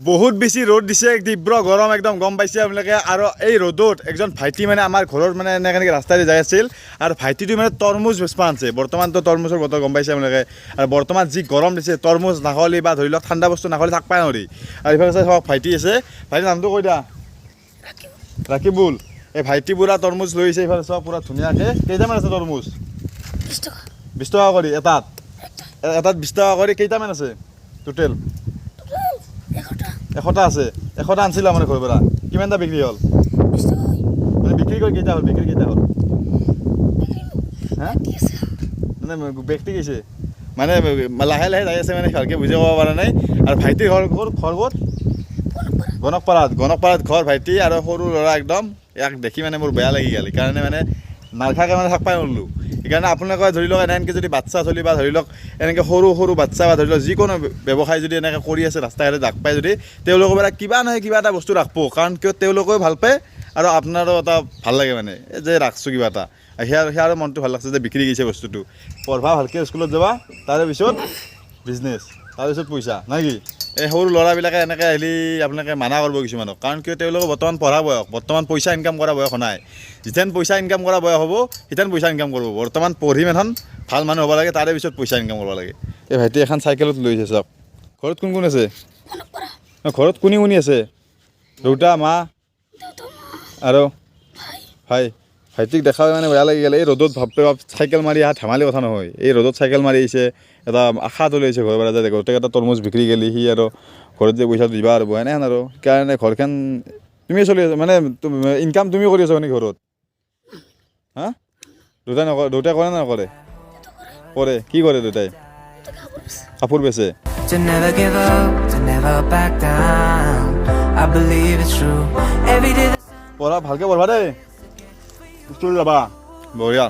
বহুত বেছি ৰ'দ দিছে, তীব্ৰ গৰম একদম গম পাইছে আপোনালোকে। আৰু এই ৰ'দত একজন ভাইটি মানে আমাৰ ঘৰৰ মানে এনেকৈ ৰাস্তাৰে যাই আছিল আৰু ভাইটিটো মানে তৰমুজ বেচবা আনছে। বৰ্তমানতো তৰমুজৰ বতৰ গম পাইছে আপোনালোকে। আৰু বৰ্তমান যি গৰম দিছে, তৰমুজ নাখালি বা ধৰি লওক ঠাণ্ডা বস্তু নাখালি থাকবাই নোৱাৰি। আৰু ইফালে চাওক ভাইটি আছে, ভাইটিৰ নামটো কৈ দিয়া। ৰাকিবুল। এই ভাইটি পুৰা তৰমুজ লৈ আহিছে, এইফালে চাওক পুৰা ধুনীয়াকৈ। কেইটামান আছে তৰমুজ? 20 টকা কৰি এটাত। এটাত 20 টকা কৰি। কেইটামান আছে টোটেল? 100টা আছে। 100টা আনছিলা মানে ঘৰৰ পৰা। কিমানটা বিক্ৰী হ'ল? মানে বিক্ৰী কৰি কেইটা হ'ল? বিক্ৰী কেইটা হ'ল? হা মানে ব্যক্তি গৈছে মানে লাহে লাহে যাই আছে, মানে ভালকৈ বুজি ক'ব পৰা নাই। আৰু ভাইটিৰ ঘৰ ঘৰ ক'ত? গণকপাৰাত ঘৰ ভাইটি। আৰু সৰু ল'ৰা একদম। ইয়াক দেখি মানে মোৰ বেয়া লাগি গ'ল, সেইকাৰণে মানে নাখাকে মানে থাকবাই নোৱাৰিলোঁ। সেইকাৰণে আপোনালোকে ধৰি লওক এনেকৈ যদি বাচ্ছা চলি বা ধৰি লওক এনেকৈ সৰু সৰু বাচ্ছা বা ধৰি লওক যিকোনো ব্যৱসায় যদি এনেকৈ কৰি আছে ৰাস্তা ঘাটে জাগ পায়, যদি তেওঁলোকৰ পৰা কিবা নহয় কিবা এটা বস্তু ৰাখব। কাৰণ কিয় তেওঁলোকেও ভাল পায় আৰু আপোনাৰো এটা ভাল লাগে মানে যে ৰাখছোঁ কিবা এটা। সেয়াৰ মনটো ভাল লাগছে যে বিক্ৰী গৈছে বস্তুটো। পঢ়বা ভালকৈ স্কুলত যাবা, তাৰে পিছত বিজনেছ, তাৰপিছত পইচা নাই কি? এই সৰু ল'ৰাবিলাকে এনেকৈ আহিলে আপোনালোকে মানা কৰিব কিছুমানক। কাৰণ কিয় তেওঁলোকে বৰ্তমান পঢ়া বয়স, বৰ্তমান পইচা ইনকাম কৰা বয়স নাই। যেতিয়ান পইচা ইনকাম কৰা বয়স হ'ব সিতেন পইচা ইনকাম কৰিব। বৰ্তমান পঢ়ি এখন ভাল মানুহ হ'ব লাগে, তাৰে পিছত পইচা ইনকাম কৰিব লাগে। এই ভাইটি এখন চাইকেলত লৈ আহিছে চাওক। ঘৰত কোন কোন আছে? ঘৰত কোনি কোনি আছে? দেউতা, মা আৰু ভাই। ভাইটিক দেখা মানে বেয়া লাগি গ'ল। এই ৰ'দত ভাবতে চাইকেল মাৰি অহা ধেমালি কথা নহয়। এই ৰ'দত চাইকেল মাৰি আহিছে, এটা আশাত ওলাইছে ঘৰৰ পৰা যে গোটেইকেইটা তৰমুজ বিক্ৰী গ'লি সি আৰু ঘৰত যে পইচা দিবা আৰু এনেহেন আৰু। সেইকাৰণে ঘৰখন তুমি চলি আছা মানে ইনকাম তুমি কৰি আছা মানে ঘৰত? হা? দেউতাই নকৰে? দেউতাই কৰে নে নকৰে? কৰে। কি কৰে দেউতাই? কাপোৰ বেচে। পঢ়া ভালকৈ পঢ়বা দেই, স্কুল যাবা। বঢ়িয়া।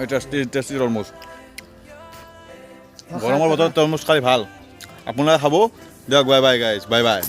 এই টেষ্টি টেষ্টি তৰমুজ। গৰমৰ বতৰত তৰমুজ খাই ভাল। আপোনালোকে খাব দিয়ক। Bye bye guys, bye bye.